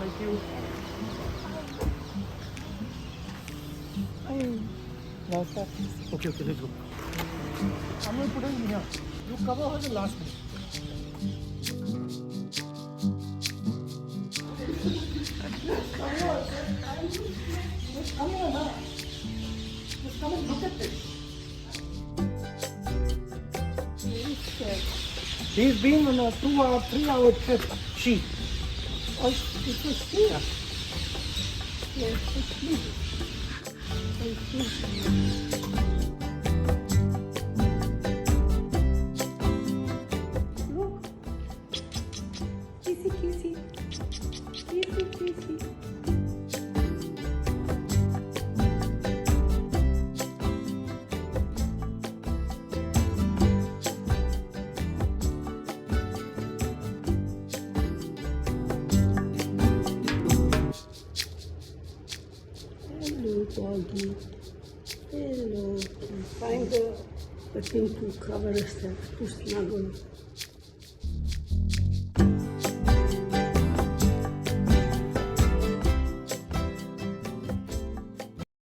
Thank you. Namaskar. Okay, let's go. I'm going to put it in here. You cover her the last minute. Come here, man. Just come and look at this. He's been on a 2-hour, 3-hour trip. She. Oh, it was here. Yes, it's me. Thank you. Look. Kissy, kissy. Kissy, kissy. Hello, doggy. Hello. Find the thing to cover herself, to snuggle.